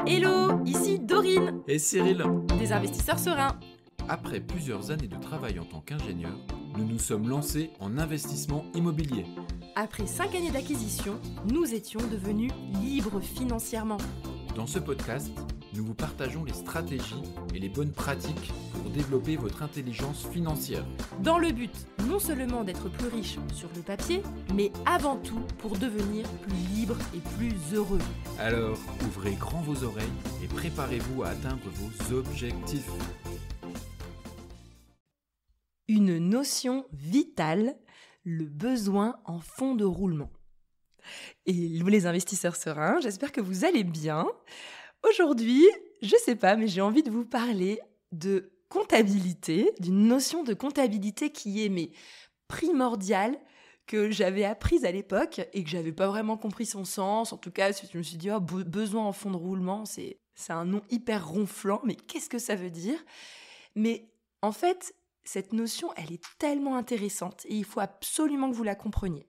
Hello, ici Dorine, Et Cyril, des investisseurs sereins. après plusieurs années de travail en tant qu'ingénieur, nous nous sommes lancés en investissement immobilier. Après 5 années d'acquisition, nous étions devenus libres financièrement. Dans ce podcast, nous vous partageons les stratégies et les bonnes pratiques pour développer votre intelligence financière. Dans le but non seulement d'être plus riche sur le papier, mais avant tout pour devenir plus libre et plus heureux. Alors, ouvrez grand vos oreilles et préparez-vous à atteindre vos objectifs. Une notion vitale, le besoin en fonds de roulement. Et vous les investisseurs sereins, j'espère que vous allez bien. Aujourd'hui, je sais pas, mais j'ai envie de vous parler de comptabilité, d'une notion de comptabilité qui est primordiale, que j'avais apprise à l'époque et que j'avais pas vraiment compris son sens. En tout cas, je me suis dit, besoin en fonds de roulement, c'est un nom hyper ronflant, mais qu'est-ce que ça veut dire ? Mais en fait, cette notion, elle est tellement intéressante et il faut absolument que vous la compreniez.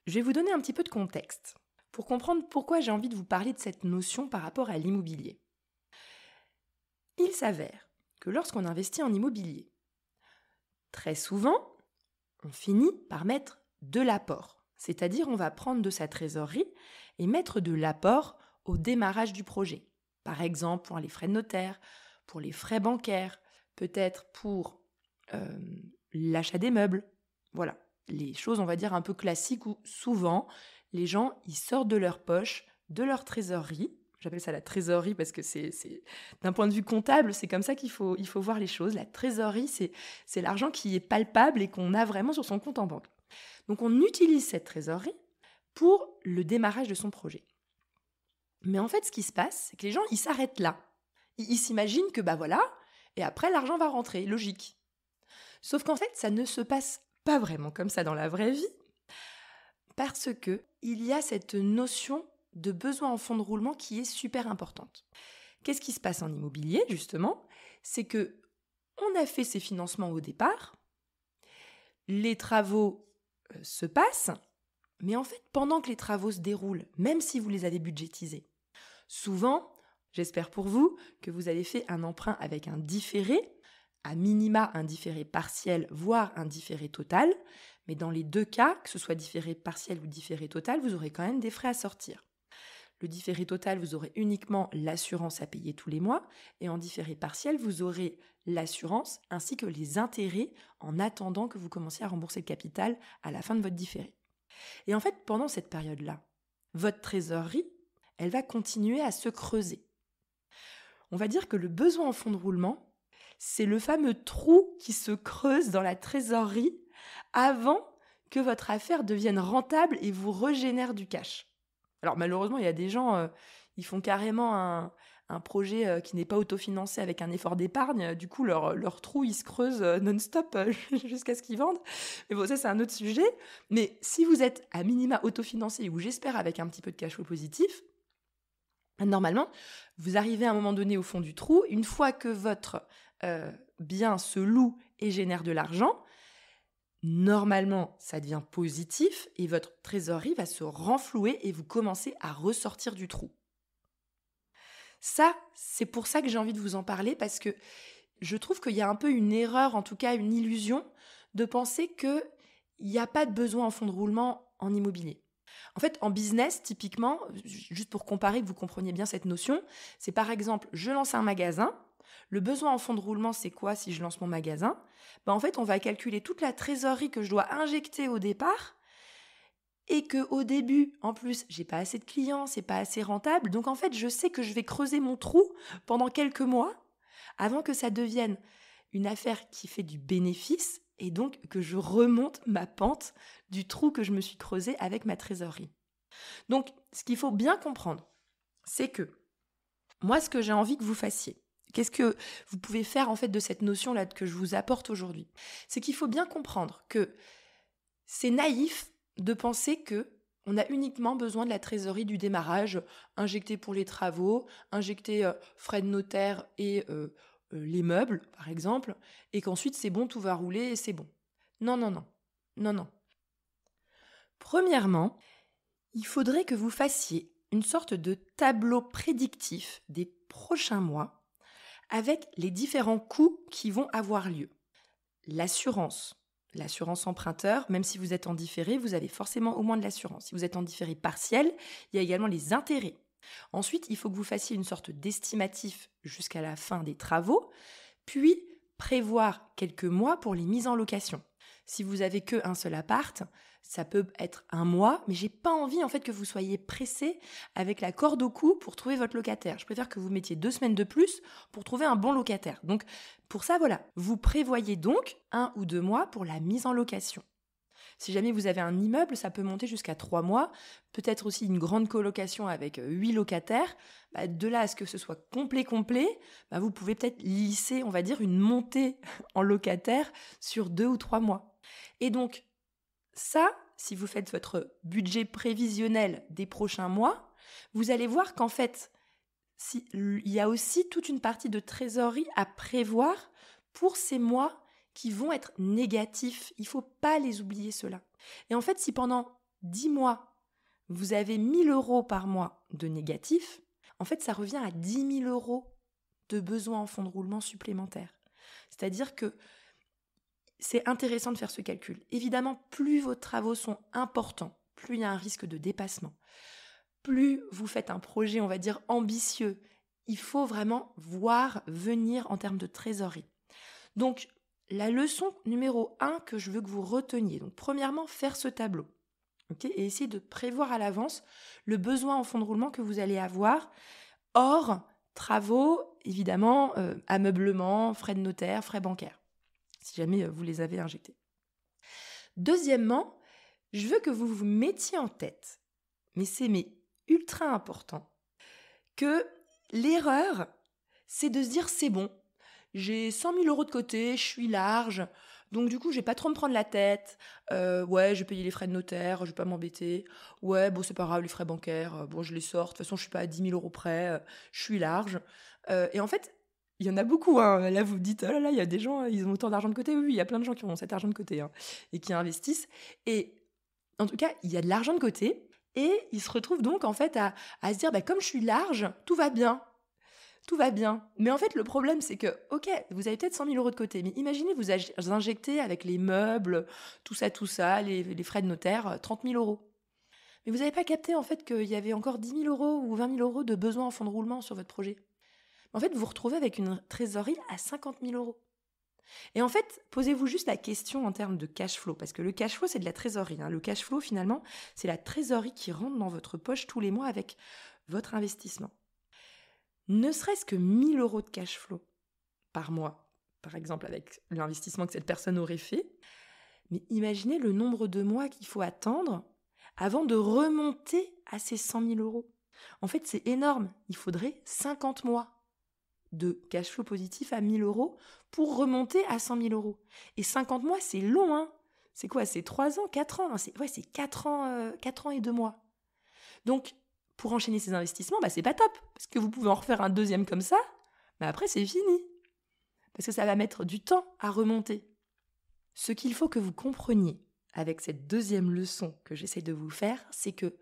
Je vais vous donner un petit peu de contexte pour comprendre pourquoi j'ai envie de vous parler de cette notion par rapport à l'immobilier. Il s'avère que lorsqu'on investit en immobilier, très souvent, on finit par mettre de l'apport. C'est-à-dire, on va prendre de sa trésorerie et mettre de l'apport au démarrage du projet. Par exemple, pour les frais de notaire, pour les frais bancaires, peut-être pour l'achat des meubles. Voilà, les choses, on va dire, un peu classiques où souvent, les gens, ils sortent de leur poche, de leur trésorerie. J'appelle ça la trésorerie parce que c'est d'un point de vue comptable, c'est comme ça qu'il faut voir les choses. La trésorerie, c'est l'argent qui est palpable et qu'on a vraiment sur son compte en banque. Donc, on utilise cette trésorerie pour le démarrage de son projet. Mais en fait, ce qui se passe, c'est que les gens, ils s'arrêtent là. Ils s'imaginent que, voilà, et après, l'argent va rentrer, logique. Sauf qu'en fait, ça ne se passe pas vraiment comme ça dans la vraie vie, parce que il y a cette notion de besoin en fonds de roulement qui est super importante. Qu'est-ce qui se passe en immobilier, justement ? C'est que on a fait ses financements au départ, les travaux se passent, mais en fait, pendant que les travaux se déroulent, même si vous les avez budgétisés, souvent, j'espère pour vous que vous avez fait un emprunt avec un différé, à minima un différé partiel, voire un différé total, mais dans les deux cas, que ce soit différé partiel ou différé total, vous aurez quand même des frais à sortir. Le différé total, vous aurez uniquement l'assurance à payer tous les mois, et en différé partiel, vous aurez l'assurance ainsi que les intérêts en attendant que vous commenciez à rembourser le capital à la fin de votre différé. Et en fait, pendant cette période-là, votre trésorerie, elle va continuer à se creuser. On va dire que le besoin en fonds de roulement, c'est le fameux trou qui se creuse dans la trésorerie avant que votre affaire devienne rentable et vous régénère du cash. Alors malheureusement, il y a des gens, ils font carrément un projet qui n'est pas autofinancé avec un effort d'épargne. Du coup, leur trou, il se creuse non-stop jusqu'à ce qu'ils vendent. Mais bon, ça, c'est un autre sujet. Mais si vous êtes à minima autofinancé, ou j'espère avec un petit peu de cash flow positif, normalement, vous arrivez à un moment donné au fond du trou. Une fois que votre bien se loue et génère de l'argent, normalement, ça devient positif et votre trésorerie va se renflouer et vous commencez à ressortir du trou. Ça, c'est pour ça que j'ai envie de vous en parler parce que je trouve qu'il y a un peu une erreur, en tout cas une illusion, de penser qu'il n'y a pas de besoin en fonds de roulement en immobilier. En fait, en business, typiquement, juste pour comparer, que vous compreniez bien cette notion, c'est par exemple, je lance un magasin. Le besoin en fonds de roulement, c'est quoi si je lance mon magasin ? En fait, on va calculer toute la trésorerie que je dois injecter au départ et qu'au début, en plus, j'ai pas assez de clients, c'est pas assez rentable. Donc en fait, je sais que je vais creuser mon trou pendant quelques mois avant que ça devienne une affaire qui fait du bénéfice et donc que je remonte ma pente du trou que je me suis creusé avec ma trésorerie. Donc, ce qu'il faut bien comprendre, c'est que moi, ce que j'ai envie que vous fassiez, qu'est-ce que vous pouvez faire en fait de cette notion-là que je vous apporte aujourd'hui ? C'est qu'il faut bien comprendre que c'est naïf de penser que on a uniquement besoin de la trésorerie du démarrage, injectée pour les travaux, injecter frais de notaire et les meubles, par exemple, et qu'ensuite c'est bon, tout va rouler et c'est bon. Non. Premièrement, il faudrait que vous fassiez une sorte de tableau prédictif des prochains mois avec les différents coûts qui vont avoir lieu. L'assurance emprunteur, même si vous êtes en différé, vous avez forcément au moins de l'assurance. Si vous êtes en différé partiel, il y a également les intérêts. Ensuite, il faut que vous fassiez une sorte d'estimatif jusqu'à la fin des travaux, puis prévoir quelques mois pour les mises en location. Si vous avez qu'un seul appart, ça peut être un mois, mais j'ai pas envie en fait que vous soyez pressé avec la corde au cou pour trouver votre locataire. Je préfère que vous mettiez 2 semaines de plus pour trouver un bon locataire. Donc pour ça, voilà, vous prévoyez donc 1 ou 2 mois pour la mise en location. Si jamais vous avez un immeuble, ça peut monter jusqu'à 3 mois, peut-être aussi une grande colocation avec 8 locataires. De là à ce que ce soit complet, vous pouvez peut-être lisser, on va dire, une montée en locataire sur 2 ou 3 mois. Et donc, ça, si vous faites votre budget prévisionnel des prochains mois, vous allez voir qu'en fait, il y a aussi toute une partie de trésorerie à prévoir pour ces mois qui vont être négatifs. Il ne faut pas les oublier, ceux-là. Et en fait, si pendant 10 mois, vous avez 1 000 € par mois de négatif, en fait, ça revient à 10 000 € de besoins en fonds de roulement supplémentaires. C'est-à-dire que c'est intéressant de faire ce calcul. Évidemment, plus vos travaux sont importants, plus il y a un risque de dépassement. Plus vous faites un projet, on va dire, ambitieux, il faut vraiment voir venir en termes de trésorerie. Donc, la leçon numéro 1 que je veux que vous reteniez, donc premièrement, faire ce tableau. Et essayer de prévoir à l'avance le besoin en fonds de roulement que vous allez avoir, hors travaux, évidemment, ameublement, frais de notaire, frais bancaires, si jamais vous les avez injectés. Deuxièmement, je veux que vous vous mettiez en tête, mais c'est ultra important, que l'erreur, c'est de se dire c'est bon, j'ai 100 000 € de côté, je suis large, donc du coup, je vais pas trop me prendre la tête. Ouais, je vais payer les frais de notaire, je vais pas m'embêter. Ouais, bon, c'est pas grave, les frais bancaires, bon, je les sors. De toute façon, je suis pas à 10 000 € près, je suis large. Et en fait, il y en a beaucoup. Hein. Là, vous vous dites, oh là là, il y a des gens, ils ont autant d'argent de côté. Oui, il y a plein de gens qui ont cet argent de côté et qui investissent. Et en tout cas, il y a de l'argent de côté et ils se retrouvent donc en fait à se dire, comme je suis large, tout va bien. Tout va bien. Mais en fait, le problème, c'est que, ok, vous avez peut-être 100 000 € de côté, mais imaginez vous injectez avec les meubles, tout ça, les frais de notaire, 30 000 €. Mais vous n'avez pas capté, en fait, qu'il y avait encore 10 000 € ou 20 000 € de besoin en fonds de roulement sur votre projet. En fait, vous vous retrouvez avec une trésorerie à 50 000 €. Et en fait, posez-vous juste la question en termes de cash flow, parce que le cash flow, c'est de la trésorerie. Le cash flow, finalement, c'est la trésorerie qui rentre dans votre poche tous les mois avec votre investissement. Ne serait-ce que 1 000 € de cash flow par mois, par exemple avec l'investissement que cette personne aurait fait, mais imaginez le nombre de mois qu'il faut attendre avant de remonter à ces 100 000 €. En fait, c'est énorme. Il faudrait 50 mois de cash flow positif à 1 000 € pour remonter à 100 000 €. Et 50 mois, c'est long, hein. C'est quoi? C'est 3 ans, 4 ans? C'est 4 ans et 2 mois. Donc, pour enchaîner ces investissements, c'est pas top, parce que vous pouvez en refaire un deuxième comme ça, mais après c'est fini, parce que ça va mettre du temps à remonter. Ce qu'il faut que vous compreniez avec cette deuxième leçon que j'essaie de vous faire, c'est que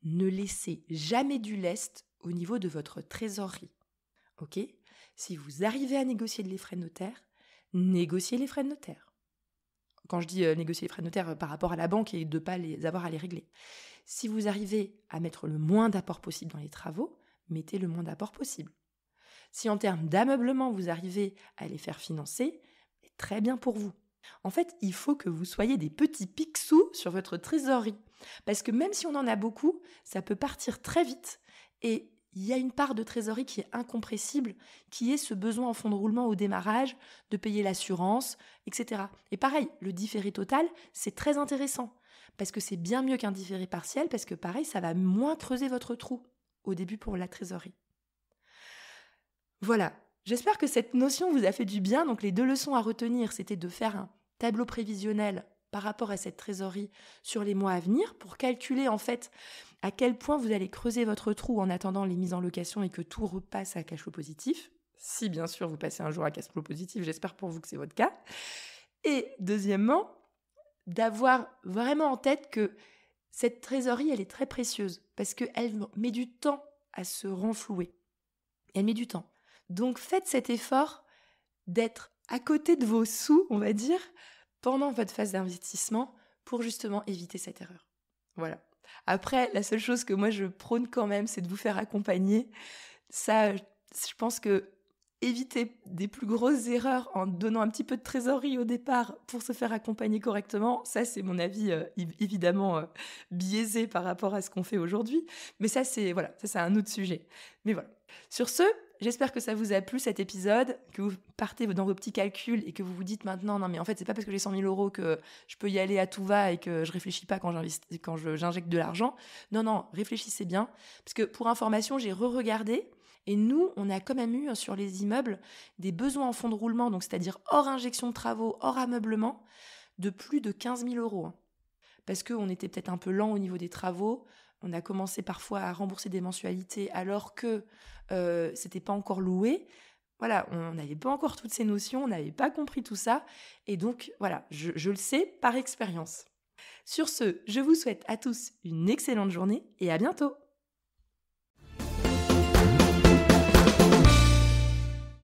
ne laissez jamais du lest au niveau de votre trésorerie. Ok ? Si vous arrivez à négocier les frais de notaire, négociez les frais de notaire. Quand je dis négocier les frais de notaire par rapport à la banque et de ne pas les avoir à les régler. Si vous arrivez à mettre le moins d'apport possible dans les travaux, mettez le moins d'apport possible. Si en termes d'ameublement, vous arrivez à les faire financer, très bien pour vous. En fait, il faut que vous soyez des petits picsous sur votre trésorerie. Parce que même si on en a beaucoup, ça peut partir très vite. Et il y a une part de trésorerie qui est incompressible, qui est ce besoin en fonds de roulement au démarrage, de payer l'assurance, etc. Et pareil, le différé total, c'est très intéressant. Parce que c'est bien mieux qu'un différé partiel, parce que pareil, ça va moins creuser votre trou au début pour la trésorerie. Voilà, j'espère que cette notion vous a fait du bien. Donc les 2 leçons à retenir, c'était de faire un tableau prévisionnel par rapport à cette trésorerie sur les mois à venir pour calculer en fait à quel point vous allez creuser votre trou en attendant les mises en location et que tout repasse à cash flow positif. Si bien sûr vous passez un jour à cash flow positif, j'espère pour vous que c'est votre cas. Et deuxièmement, d'avoir vraiment en tête que cette trésorerie, elle est très précieuse parce qu'elle met du temps à se renflouer. Elle met du temps. Donc faites cet effort d'être à côté de vos sous, on va dire, pendant votre phase d'investissement pour justement éviter cette erreur. Voilà. Après, la seule chose que moi je prône quand même, c'est de vous faire accompagner. Ça, je pense que éviter des plus grosses erreurs en donnant un petit peu de trésorerie au départ pour se faire accompagner correctement, ça c'est mon avis évidemment biaisé par rapport à ce qu'on fait aujourd'hui. Mais ça c'est un autre sujet. Mais voilà. Sur ce, j'espère que ça vous a plu cet épisode, que vous partez dans vos petits calculs et que vous vous dites maintenant, non mais en fait c'est pas parce que j'ai 100 000 euros que je peux y aller à tout va et que je réfléchis pas quand j'injecte de l'argent. Non, réfléchissez bien. Parce que pour information, j'ai re-regardé et nous, on a quand même eu sur les immeubles des besoins en fonds de roulement, donc c'est-à-dire hors injection de travaux, hors ameublement, de plus de 15 000 euros. Parce qu'on était peut-être un peu lent au niveau des travaux. On a commencé parfois à rembourser des mensualités alors que c'était pas encore loué. Voilà, on n'avait pas encore toutes ces notions, on n'avait pas compris tout ça. Et donc, voilà, je le sais par expérience. Sur ce, je vous souhaite à tous une excellente journée et à bientôt.